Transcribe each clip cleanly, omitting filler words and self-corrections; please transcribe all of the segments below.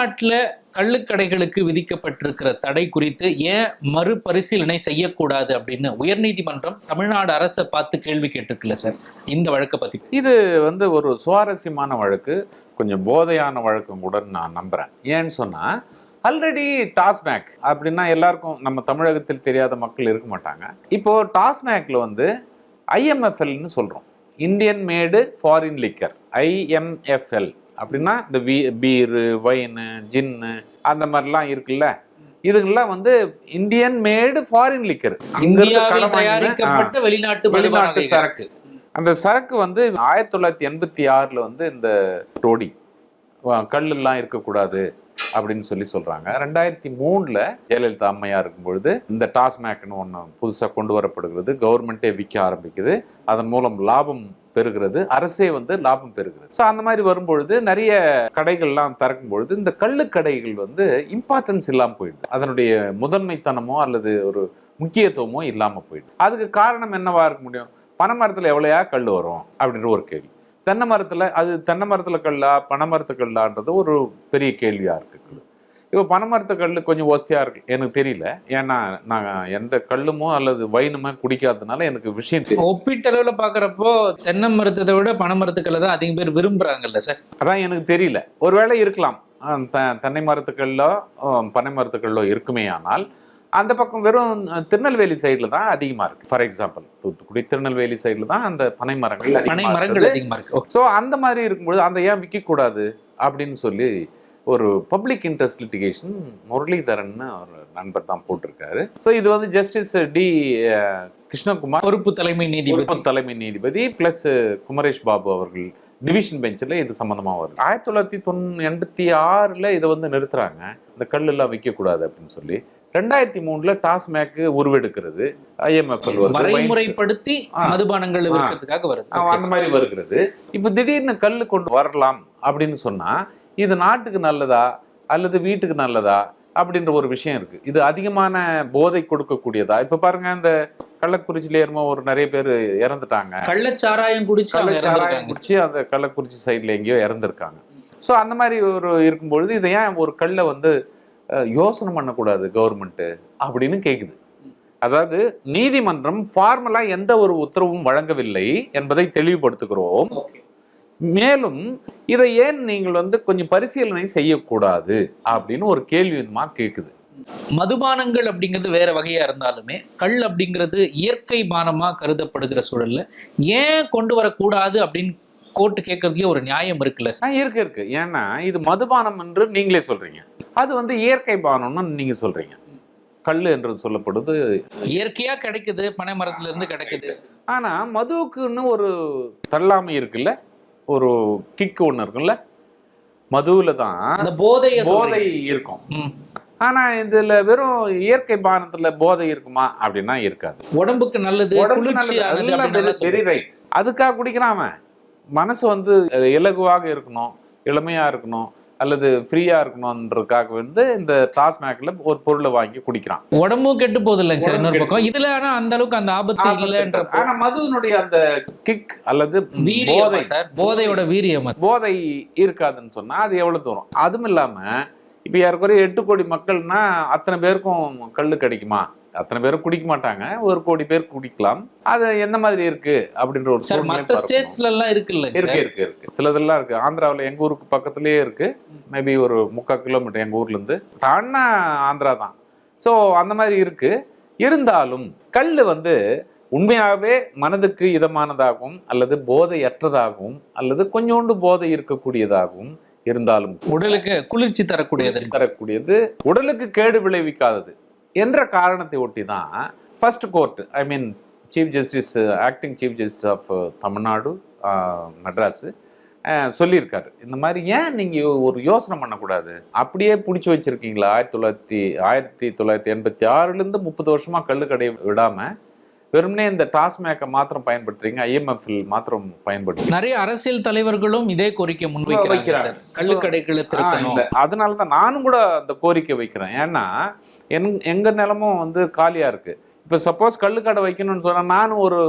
தமிழ்நாட்டில் கள்ளுக்கடைகளுக்கு விதிக்கப்பட்டிருக்கிற தடை குறித்து ஏன் மறுபரிசீலனை செய்யக்கூடாது அப்படின்னு உயர்நீதிமன்றம் தமிழ்நாடு அரசை பார்த்து கேள்வி கேட்டிருக்குல்ல சார், இந்த வழக்கை பத்தி? இது ஒரு சுவாரஸ்யமான வழக்கு, கொஞ்சம் போதையான வழக்கம் கூட நான் நம்புறேன். ஏன்னு சொன்னா ஆல்ரெடி டாஸ்மேக் அப்படின்னா எல்லாருக்கும் நம்ம தமிழகத்தில் தெரியாத மக்கள் இருக்க மாட்டாங்க. இப்போ டாஸ்மேக்ல IMFLன்னு சொல்றோம், இந்தியன் மேடு ஃபாரின் லிக்கர், IMFL அப்படின்னா இந்த பீரு, வைனு, ஜின்னு அந்த மாதிரிலாம் இருக்குல்ல, இதுங்கெல்லாம் இந்தியன் மேடு ஃபாரின் லிக்கர், இந்தியாவில் தயாரிக்கப்பட்ட வெளிநாட்டு சரக்கு. அந்த சரக்கு 1986 இந்த டோடி கல்லெல்லாம் இருக்கக்கூடாது அப்படின்னு சொல்றாங்க. 2003 ஜெயலலிதா அம்மையா இருக்கும் பொழுது இந்த டாஸ்மேக்னு ஒன்று புதுசாக கொண்டு வரப்படுகிறது, கவர்மெண்ட்டே விற்க ஆரம்பிக்குது, அதன் மூலம் லாபம் பெறுகிறது, அரசே லாபம் பெறுகிறது. ஸோ அந்த மாதிரி வரும்பொழுது நிறைய கடைகள்லாம் திறக்கும் பொழுது இந்த கள்ளுக்கடைகள் இம்பார்ட்டன்ஸ் இல்லாமல் போயிடுது, அதனுடைய முதன்மைத்தனமோ அல்லது ஒரு முக்கியத்துவமோ இல்லாமல் போயிடுது. அதுக்கு காரணம் என்னவா இருக்க முடியும்? பனைமரத்தில் எவ்வளையா கல் வரும் அப்படின்ற ஒரு கேள்வி. தென்னை மரத்தில் கல்லா பனைமரத்து கல்லான்றது ஒரு பெரிய கேள்வியா இருக்கு. இப்போ பனைமரத்து கல் கொஞ்சம் ஒஸ்தியா இருக்கு, எனக்கு தெரியல. ஏன்னா நான் எந்த கல்லுமோ அல்லது வைனுமோ குடிக்காததுனால எனக்கு விஷயம் தெரியும். ஒப்பீட்டளவுல பாக்குறப்போ தென்னை மரத்தை விட பனைமரத்துக்கல்ல தான் அதிகம் பேர் விரும்புறாங்கல்ல சார், அதான் எனக்கு தெரியல. ஒருவேளை இருக்கலாம், தென்னை மரத்துக்கல்லோ பனை மரத்துக்கல்லோ இருக்குமே. ஆனால் அந்த பக்கம் வெறும் திருநெல்வேலி சைட்ல தான் அதிகமா இருக்கு. ஃபார் எக்ஸாம்பிள் தூத்துக்குடி, திருநெல்வேலி சைட்ல தான் அந்த பனை மரங்கள் அதிகமா இருக்கு. ஸோ அந்த மாதிரி இருக்கும்போது அந்த ஏன் விற்க கூடாது அப்படின்னு ஒரு பப்ளிக் இன்ட்ரெஸ்ட் லிட்டிகேஷன் முரளிதரன் ஒரு நண்பர் தான் போட்டிருக்காரு. ஸோ இது ஜஸ்டிஸ் டி கிருஷ்ணகுமார் பொறுப்பு தலைமை நீதிபதி பிளஸ் குமரேஷ் பாபு அவர்கள் டிவிஷன் பெஞ்சில் இது சம்பந்தமாக வருது. 1986 இதை நிறுத்துறாங்க, இந்த கல் எல்லாம் விற்கக்கூடாது அப்படின்னு 2003 டாஸ்மேக் உருவெடுக்கிறது, IMFL வரைமுறைப்படுத்தி மதுபானங்கள் விற்கிறதுக்காக வருது, அந்த மாதிரி வருகிறது. இப்போ திடீர்னு கல் கொண்டு வரலாம் அப்படின்னு சொன்னா இது நாட்டுக்கு நல்லதா அல்லது வீட்டுக்கு நல்லதா அப்படின்ற ஒரு விஷயம் இருக்கு. இது அதிகமான போதை கொடுக்கக்கூடியதா? இப்ப பாருங்க, இந்த கள்ளக்குறிச்சியில ஒரு நிறைய பேர் இறந்துட்டாங்க, கள்ளச்சாராயம் குடிச்சு அந்த கள்ளக்குறிச்சி சைட்ல எங்கேயோ இறந்துருக்காங்க. ஸோ அந்த மாதிரி இருக்கும்பொழுது இதை ஏன் ஒரு கல்லை யோசனை பண்ணக்கூடாது கவர்மெண்ட் அப்படின்னு கேக்குது. அதாவது நீதிமன்றம் ஃபார்மலா எந்த ஒரு உத்தரவும் வழங்கவில்லை என்பதை தெளிவுபடுத்துகிறோம். மேலும் இதை ஏன் நீங்கள் கொஞ்சம் பரிசீலனை செய்யக்கூடாது அப்படின்னு ஒரு கேள்வி கேக்குது. மதுபானங்கள் அப்படிங்கிறது வேற வகையா இருந்தாலுமே கல் அப்படிங்கிறது இயற்கை பானமா கருதப்படுகிற சூழல்ல ஏன் கொண்டு வரக்கூடாது அப்படின்னு கோர்ட்டு கேட்கறதுலயே ஒரு நியாயம் இருக்குல்ல? இருக்கு. ஏன்னா இது மதுபானம் என்று நீங்களே சொல்றீங்க, அது இயற்கை பானம்னு நீங்க சொல்றீங்க. கல் என்று சொல்லப்படுது இயற்கையா கிடைக்குது, பனை மரத்துல இருந்து கிடைக்குது. ஆனா மதுவுக்குன்னு ஒரு தள்ளாமை இருக்குல்ல, ஒரு கிக் ஒண்ணு இருக்குல்ல, மதுவுல தான் போதை இருக்கும். ஆனா இதுல வெறும் இயற்கை பானத்துல போதை இருக்குமா அப்படின்னா இருக்காது. உடம்புக்கு நல்லது, வெரி ரைட். அதுக்காக குடிக்கிறாம மனசு இலகுவாக இருக்கணும், இளமையா இருக்கணும் அல்லது ஃப்ரீயா இருக்கணும்ன்றதுக்காக இந்த டாஸ்மேக்ல ஒரு பொருளை வாங்கி குடிக்கிறான். உடம்பும் கெட்டு போகுது இல்லைங்க சார் இன்னொரு பக்கம். இதுல ஆனா அந்த அளவுக்கு அந்த ஆபத்து இல்லைன்ற, ஆனா மதுவினுடைய அந்த கிக் அல்லது போதை, சார் போதையோட வீரியம், போதை இருக்காதுன்னு சொன்னா அது எவ்வளவு தூரம்? அதுவும் இல்லாம இப்ப யாருக்குறைய 8 கோடி மக்கள்னா அத்தனை பேருக்கும் கல்லு கிடைக்குமா? அத்தனை பேரும் குடிக்க மாட்டாங்க, 1 கோடி பேர் குடிக்கலாம். அது எந்த மாதிரி இருக்கு அப்படின்ற ஒரு மற்ற ஸ்டேட்ஸ்ல எல்லாம் இருக்குல்ல? இருக்கு. சிலதெல்லாம் இருக்கு. ஆந்திராவில் எங்க ஊருக்கு பக்கத்துலயே இருக்கு, மேபி ஒரு 3/4 கிலோமீட்டர் எங்க ஊர்ல இருந்து தாண்டா ஆந்திரா தான். ஸோ அந்த மாதிரி இருக்கு. இருந்தாலும் கல்லு உண்மையாகவே மனதுக்கு இதமானதாகவும் அல்லது போதையற்றதாகவும் அல்லது கொஞ்சோண்டு போதை இருக்கக்கூடியதாகவும் இருந்தாலும் உடலுக்கு குளிர்ச்சி தரக்கூடியது, உடலுக்கு கேடு விளைவிக்காதது என்ற காரணத்தை ஒட்டி தான் first court, I mean chief justice, acting chief justice of Tamil Nadu Madras சொல்லியிருக்காரு. இந்த மாதிரி ஏன் நீங்க ஒரு யோசனை பண்ணக்கூடாது? அப்படியே பிடிச்சி வச்சிருக்கீங்களா? 1986 30 வருஷமா கள்ளுக்கடை விடாம வெறுமனே இந்த டாஸ்மேக்கை மாத்திரம் பயன்படுத்துறீங்க, IMFL மாத்திரம் பயன்படுத்துறீங்க. நிறைய அரசியல் தலைவர்களும் இதே கோரிக்கை முன்வைக்கிறாங்க, கள்ளுக்கடைகளை திறக்கணும். அதனாலதான் நானும் கூட அந்த கோரிக்கை வைக்கிறேன். ஏன்னா எங்க நிலமும் காலியா இருக்கு. இப்ப சப்போஸ் கள்ளுக்கடை வைக்கணும்னு சொன்னா நானும் ஒரு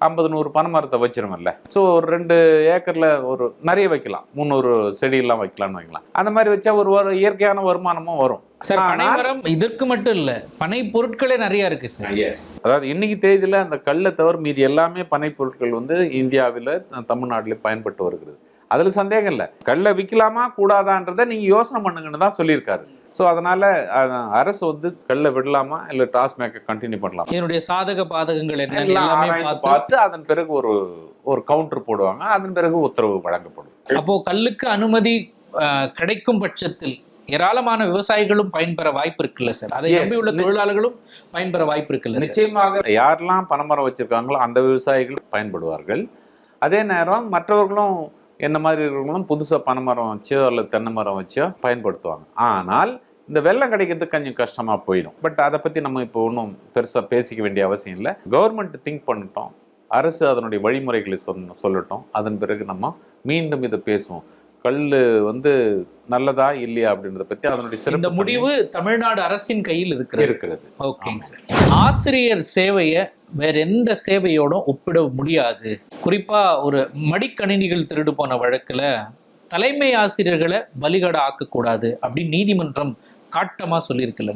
50-100 பனை மரத்தை வச்சிருமல்ல. ஸோ ஒரு 2 ஏக்கர்ல ஒரு நிறைய வைக்கலாம், 300 செடியெல்லாம் வைக்கலாம்னு வைக்கலாம். அந்த மாதிரி வச்சா ஒரு இயற்கையான வருமானமும் வரும். சார் பனை மரம் இதற்கு மட்டும் இல்ல, பனை பொருட்களே நிறைய இருக்கு சார். அதாவது இன்னைக்கு தேதியில அந்த கல்லை தவிர மீதி எல்லாமே பனை பொருட்கள் வந்து இந்தியாவில் தமிழ்நாட்டிலே பயன்பட்டு வருகிறது. அதுல சந்தேகம் இல்லை. கல்லை விற்கலாமா கூடாதான்றதை நீங்க யோசனை பண்ணுங்கன்னு தான் சொல்லியிருக்காரு. ஸோ அதனால அரசு வந்து கல்லை விடலாமா இல்லை டாஸ்மேக்கை கண்டினியூ பண்ணலாமா, என்னுடைய சாதக பாதகங்கள் என்ன எல்லாம் எல்லாமே ஆராய்ந்து பார்த்து அதன் பிறகு ஒரு கவுண்டர் போடுவாங்க. அதன் பிறகு உத்தரவு வழங்கப்படும். அப்போ கல்லுக்கு அனுமதி கிடைக்கும் பட்சத்தில் ஏராளமான விவசாயிகளும் பயன்பெற வாய்ப்பு இருக்குல்ல சார்? அதை நம்பியுள்ள தொழிலாளர்களும் பயன்பெற வாய்ப்பு இருக்குல்ல? நிச்சயமாக யாரெல்லாம் பனைமரம் வச்சிருக்காங்களோ அந்த விவசாயிகள் பயன்படுவார்கள். அதே நேரம் மற்றவர்களும் என்ன மாதிரி இருக்கிறவங்களும் புதுசாக பனைமரம் வச்சோ அல்லது தென்னை மரம் வச்சோ பயன்படுத்துவாங்க. ஆனால் இந்த வெள்ளம் கிடைக்கிறதுக்கு கொஞ்சம் கஷ்டமாக போயிடும். பட் அதை பற்றி நம்ம இப்போ ஒன்றும் பெருசாக பேசிக்க வேண்டிய அவசியம் இல்லை. கவர்மெண்ட் திங்க் பண்ணிட்டோம், அரசு அதனுடைய வழிமுறைகளை சொல்லட்டும். அதன் பிறகு நம்ம மீண்டும் இதை பேசுவோம். கல் வந்து நல்லதா இல்லையா அப்படின்றத பற்றி அதனுடைய இந்த முடிவு தமிழ்நாடு அரசின் கையில் இருக்கிறது. ஓகேங்க சார். ஆசிரியர் சேவையை வேற எந்த சேவையோடும் ஒப்பிட முடியாது. குறிப்பா ஒரு மடிக்கணினிகள் திருடு போன வழக்குல தலைமை ஆசிரியர்களை பலிகடா ஆக்கக்கூடாது அப்படின்னு நீதிமன்றம் காட்டமா சொல்லியிருக்குல்ல.